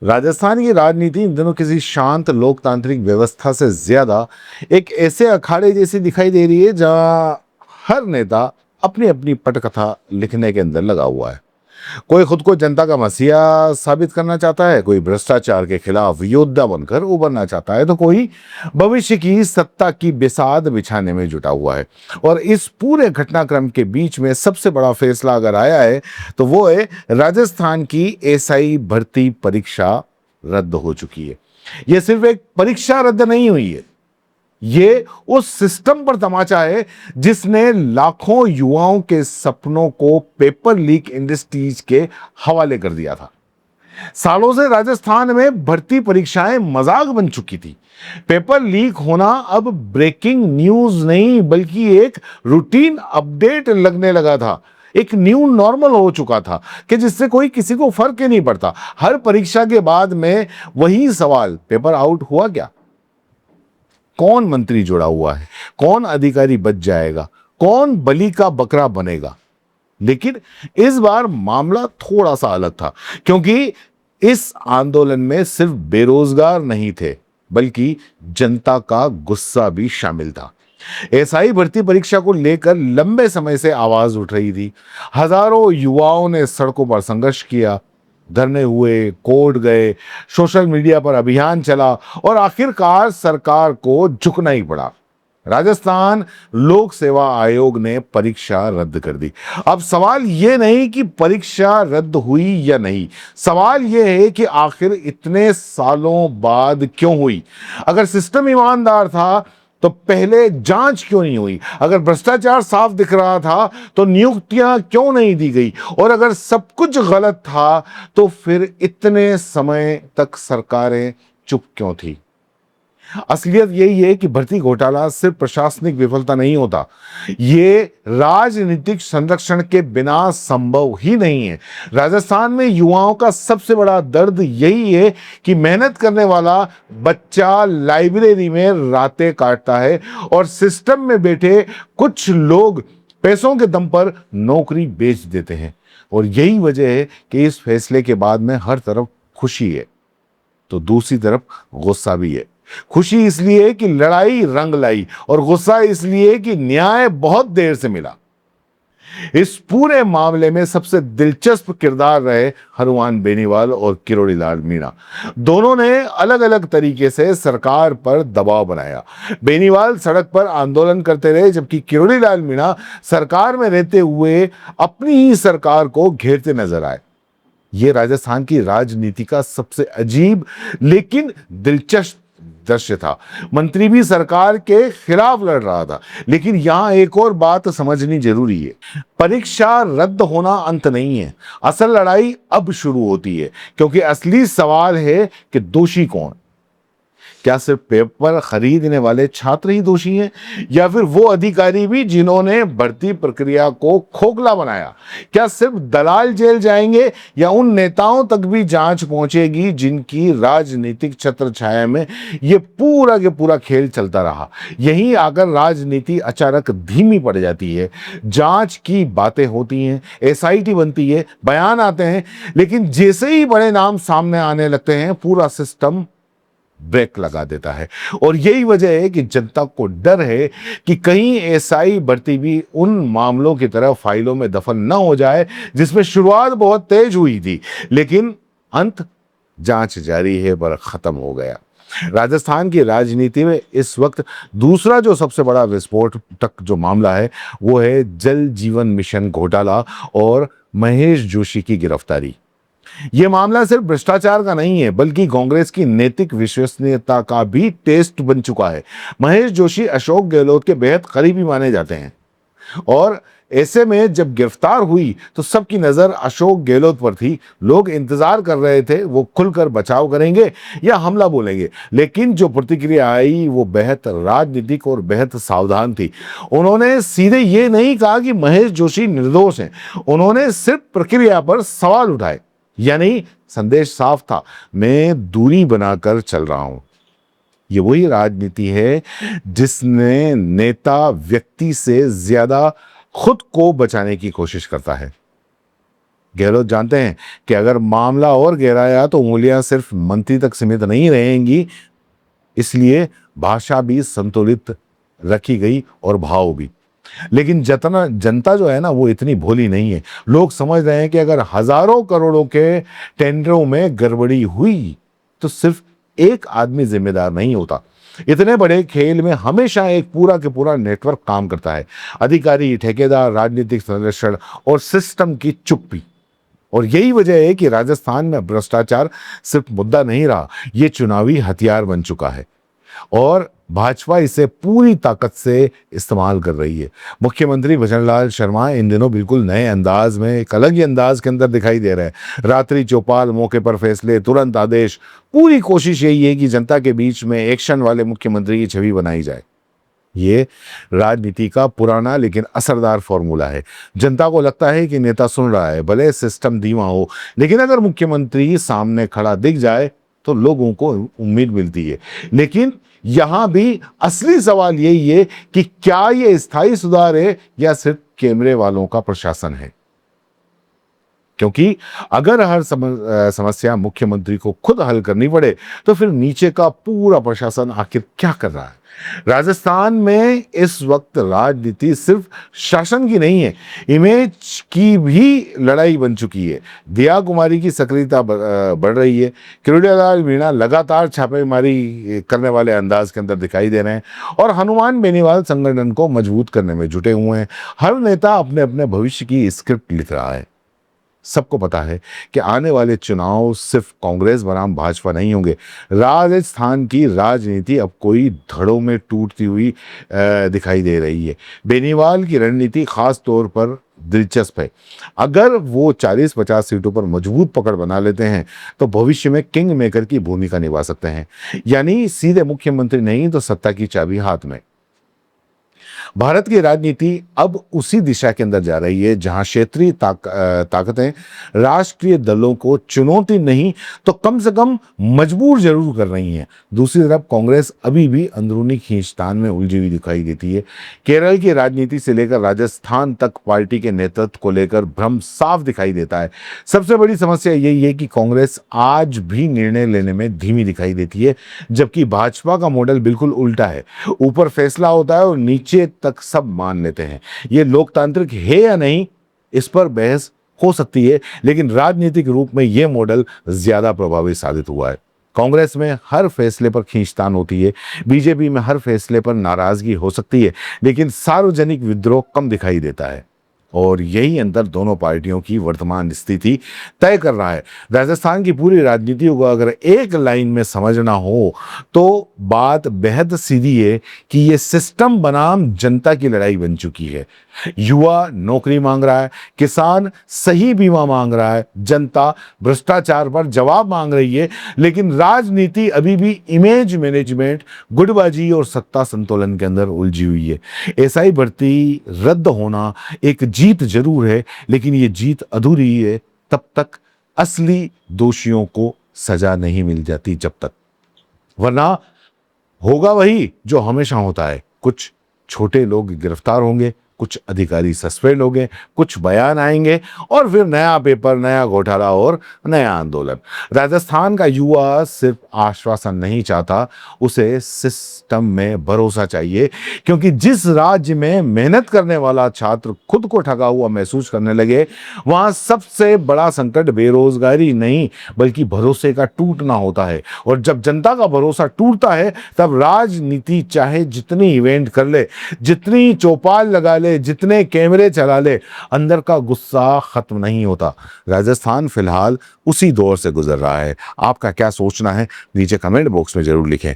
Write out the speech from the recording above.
राजस्थान की राजनीति इन दिनों किसी शांत लोकतांत्रिक व्यवस्था से ज्यादा एक ऐसे अखाड़े जैसी दिखाई दे रही है जहां हर नेता अपनी अपनी पटकथा लिखने के अंदर लगा हुआ है। कोई खुद को जनता का मसीहा साबित करना चाहता है, कोई भ्रष्टाचार के खिलाफ योद्धा बनकर उभरना चाहता है, तो कोई भविष्य की सत्ता की बिसात बिछाने में जुटा हुआ है। और इस पूरे घटनाक्रम के बीच में सबसे बड़ा फैसला अगर आया है तो वो है राजस्थान की एसआई भर्ती परीक्षा रद्द हो चुकी है। यह सिर्फ एक परीक्षा रद्द नहीं हुई है, ये उस सिस्टम पर तमाचा है जिसने लाखों युवाओं के सपनों को पेपर लीक इंडस्ट्रीज के हवाले कर दिया था। सालों से राजस्थान में भर्ती परीक्षाएं मजाक बन चुकी थी। पेपर लीक होना अब ब्रेकिंग न्यूज नहीं बल्कि एक रूटीन अपडेट लगने लगा था। एक न्यू नॉर्मल हो चुका था कि जिससे कोई किसी को फर्क ही नहीं पड़ता। हर परीक्षा के बाद में वही सवाल, पेपर आउट हुआ क्या, कौन मंत्री जुड़ा हुआ है, कौन अधिकारी बच जाएगा, कौन बलि का बकरा बनेगा। लेकिन इस बार मामला थोड़ा सा अलग था, क्योंकि इस आंदोलन में सिर्फ बेरोजगार नहीं थे बल्कि जनता का गुस्सा भी शामिल था। एसआई भर्ती परीक्षा को लेकर लंबे समय से आवाज उठ रही थी। हजारों युवाओं ने सड़कों पर संघर्ष किया, धरने हुए, कोर्ट गए, सोशल मीडिया पर अभियान चला और आखिरकार सरकार को झुकना ही पड़ा। राजस्थान लोक सेवा आयोग ने परीक्षा रद्द कर दी। अब सवाल यह नहीं कि परीक्षा रद्द हुई या नहीं, सवाल यह है कि आखिर इतने सालों बाद क्यों हुई। अगर सिस्टम ईमानदार था तो पहले जांच क्यों नहीं हुई, अगर भ्रष्टाचार साफ दिख रहा था तो नियुक्तियां क्यों नहीं दी गई, और अगर सब कुछ गलत था तो फिर इतने समय तक सरकारें चुप क्यों थी। असलियत यही है कि भर्ती घोटाला सिर्फ प्रशासनिक विफलता नहीं होता, ये राजनीतिक संरक्षण के बिना संभव ही नहीं है। राजस्थान में युवाओं का सबसे बड़ा दर्द यही है कि मेहनत करने वाला बच्चा लाइब्रेरी में रातें काटता है और सिस्टम में बैठे कुछ लोग पैसों के दम पर नौकरी बेच देते हैं। और यही वजह है कि इस फैसले के बाद में हर तरफ खुशी है तो दूसरी तरफ गुस्सा भी है। खुशी इसलिए कि लड़ाई रंग लाई और गुस्सा इसलिए कि न्याय बहुत देर से मिला। इस पूरे मामले में सबसे दिलचस्प किरदार रहे हनुमान बेनीवाल और किरोड़ी लाल मीणा। दोनों ने अलग अलग तरीके से सरकार पर दबाव बनाया। बेनीवाल सड़क पर आंदोलन करते रहे जबकि किरोड़ी लाल मीणा सरकार में रहते हुए अपनी ही सरकार को घेरते नजर आए। यह राजस्थान की राजनीति का सबसे अजीब लेकिन दिलचस्प दृश्य था। मंत्री भी सरकार के खिलाफ लड़ रहा था। लेकिन यहां एक और बात समझनी जरूरी है, परीक्षा रद्द होना अंत नहीं है, असल लड़ाई अब शुरू होती है। क्योंकि असली सवाल है कि दोषी कौन। क्या सिर्फ पेपर खरीदने वाले छात्र ही दोषी हैं या फिर वो अधिकारी भी जिन्होंने भर्ती प्रक्रिया को खोखला बनाया। क्या सिर्फ दलाल जेल जाएंगे या उन नेताओं तक भी जांच पहुंचेगी जिनकी राजनीतिक छत्र छाया में ये पूरा के पूरा खेल चलता रहा। यही आकर राजनीति अचानक धीमी पड़ जाती है। जांच की बातें होती हैं, एसआईटी बनती है, बयान आते हैं, लेकिन जैसे ही बड़े नाम सामने आने लगते हैं पूरा सिस्टम ब्रेक लगा देता है। और यही वजह है कि जनता को डर है कि कहीं एसआई भर्ती भी उन मामलों की तरह फाइलों में दफन न हो जाए जिसमें शुरुआत बहुत तेज हुई थी लेकिन अंत जांच जारी है पर खत्म हो गया। राजस्थान की राजनीति में इस वक्त दूसरा जो सबसे बड़ा विस्फोटक जो मामला है वो है जल जीवन मिशन घोटाला और महेश जोशी की गिरफ्तारी। यह मामला सिर्फ भ्रष्टाचार का नहीं है बल्कि कांग्रेस की नैतिक विश्वसनीयता का भी टेस्ट बन चुका है। महेश जोशी अशोक गहलोत के बेहद करीबी माने जाते हैं और ऐसे में जब गिरफ्तार हुई तो सबकी नजर अशोक गहलोत पर थी। लोग इंतजार कर रहे थे वो खुलकर बचाव करेंगे या हमला बोलेंगे, लेकिन जो प्रतिक्रिया आई वो बेहद राजनीतिक और बेहद सावधान थी। उन्होंने सीधे ये नहीं कहा कि महेश जोशी निर्दोष हैं, उन्होंने सिर्फ प्रक्रिया पर सवाल उठाए। यानी संदेश साफ था, मैं दूरी बनाकर चल रहा हूं। ये वही राजनीति है जिसने नेता व्यक्ति से ज्यादा खुद को बचाने की कोशिश करता है। गहलोत जानते हैं कि अगर मामला और गहराया तो उंगलियां सिर्फ मंत्री तक सीमित नहीं रहेंगी, इसलिए भाषा भी संतुलित रखी गई और भाव भी। लेकिन जतना जनता जो है ना वो इतनी भोली नहीं है। लोग समझ रहे हैं कि अगर हजारों करोड़ों के टेंडरों में गड़बड़ी हुई तो सिर्फ एक आदमी जिम्मेदार नहीं होता। इतने बड़े खेल में हमेशा एक पूरा के पूरा नेटवर्क काम करता है। अधिकारी, ठेकेदार, राजनीतिक संरक्षण और सिस्टम की चुप्पी। और यही वजह है कि राजस्थान में भ्रष्टाचार सिर्फ मुद्दा नहीं रहा, ये चुनावी हथियार बन चुका है और भाजपा इसे पूरी ताकत से इस्तेमाल कर रही है। मुख्यमंत्री भजनलाल शर्मा इन दिनों बिल्कुल नए अंदाज में, एक अलग ही अंदाज के अंदर दिखाई दे रहे हैं। रात्रि चौपाल, मौके पर फैसले, तुरंत आदेश, पूरी कोशिश यही है कि जनता के बीच में एक्शन वाले मुख्यमंत्री की छवि बनाई जाए। ये राजनीति का पुराना लेकिन असरदार फॉर्मूला है। जनता को लगता है कि नेता सुन रहा है, भले सिस्टम धीमा हो, लेकिन अगर मुख्यमंत्री सामने खड़ा दिख जाए तो लोगों को उम्मीद मिलती है। लेकिन यहां भी असली सवाल यही है कि क्या ये स्थायी सुधार है या सिर्फ कैमरे वालों का प्रशासन है। क्योंकि अगर हर समस्या मुख्यमंत्री को खुद हल करनी पड़े तो फिर नीचे का पूरा प्रशासन आखिर क्या कर रहा है। राजस्थान में इस वक्त राजनीति सिर्फ शासन की नहीं है, इमेज की भी लड़ाई बन चुकी है। दिया कुमारी की सक्रियता बढ़ रही है। किरोड़ीलाल मीणा लगातार छापेमारी करने वाले अंदाज के अंदर दिखाई दे रहे हैं और हनुमान बेनीवाल संगठन को मजबूत करने में जुटे हुए हैं। हर नेता अपने अपने भविष्य की स्क्रिप्ट लिख रहा है। सबको पता है कि आने वाले चुनाव सिर्फ कांग्रेस बनाम भाजपा नहीं होंगे। राजस्थान की राजनीति अब कोई धड़ों में टूटती हुई दिखाई दे रही है। बेनीवाल की रणनीति खास तौर पर दिलचस्प है। अगर वो 40-50 सीटों पर मजबूत पकड़ बना लेते हैं तो भविष्य में किंग मेकर की भूमिका निभा सकते हैं, यानी सीधे मुख्यमंत्री नहीं तो सत्ता की चाबी हाथ में। भारत की राजनीति अब उसी दिशा के अंदर जा रही है जहां क्षेत्रीय ताकतें राष्ट्रीय दलों को चुनौती नहीं तो कम से कम मजबूर जरूर कर रही हैं। दूसरी तरफ कांग्रेस अभी भी अंदरूनी खींचतान में उलझी हुई दिखाई देती है। केरल की राजनीति से लेकर राजस्थान तक पार्टी के नेतृत्व को लेकर भ्रम साफ दिखाई देता है। सबसे बड़ी समस्या यही है कि कांग्रेस आज भी निर्णय लेने में धीमी दिखाई देती है, जबकि भाजपा का मॉडल बिल्कुल उल्टा है। ऊपर फैसला होता है और नीचे तक सब मान लेते हैं। ये लोकतांत्रिक है या नहीं, इस पर बहस हो सकती है, लेकिन राजनीतिक रूप में यह मॉडल ज्यादा प्रभावी साबित हुआ है। कांग्रेस में हर फैसले पर खींचतान होती है, बीजेपी में हर फैसले पर नाराजगी हो सकती है, लेकिन सार्वजनिक विद्रोह कम दिखाई देता है। और यही अंतर दोनों पार्टियों की वर्तमान स्थिति तय कर रहा है। राजस्थान की पूरी राजनीति को अगर एक लाइन में समझना हो तो बात बेहद सीधी है कि ये सिस्टम बनाम जनता की लड़ाई बन चुकी है। युवा नौकरी मांग रहा है, किसान सही बीमा मांग रहा है, जनता भ्रष्टाचार पर जवाब मांग रही है, लेकिन राजनीति अभी भी इमेज मैनेजमेंट, गुटबाजी और सत्ता संतुलन के अंदर उलझी हुई है। एसआई भर्ती रद्द होना एक जीत जरूर है, लेकिन ये जीत अधूरी है तब तक असली दोषियों को सजा नहीं मिल जाती जब तक। वरना होगा वही जो हमेशा होता है, कुछ छोटे लोग गिरफ्तार होंगे, कुछ अधिकारी सस्पेंड हो गए, कुछ बयान आएंगे और फिर नया पेपर, नया घोटाला और नया आंदोलन। राजस्थान का युवा सिर्फ आश्वासन नहीं चाहता, उसे सिस्टम में भरोसा चाहिए, क्योंकि जिस राज्य में मेहनत करने वाला छात्र खुद को ठगा हुआ महसूस करने लगे, वहां सबसे बड़ा संकट बेरोजगारी नहीं बल्कि भरोसे का टूटना होता है। और जब जनता का भरोसा टूटता है तब राजनीति चाहे जितनी इवेंट कर ले, जितनी चौपाल लगा ले, जितने कैमरे चला ले, अंदर का गुस्सा खत्म नहीं होता। राजस्थान फिलहाल उसी दौर से गुजर रहा है। आपका क्या सोचना है नीचे कमेंट बॉक्स में जरूर लिखें।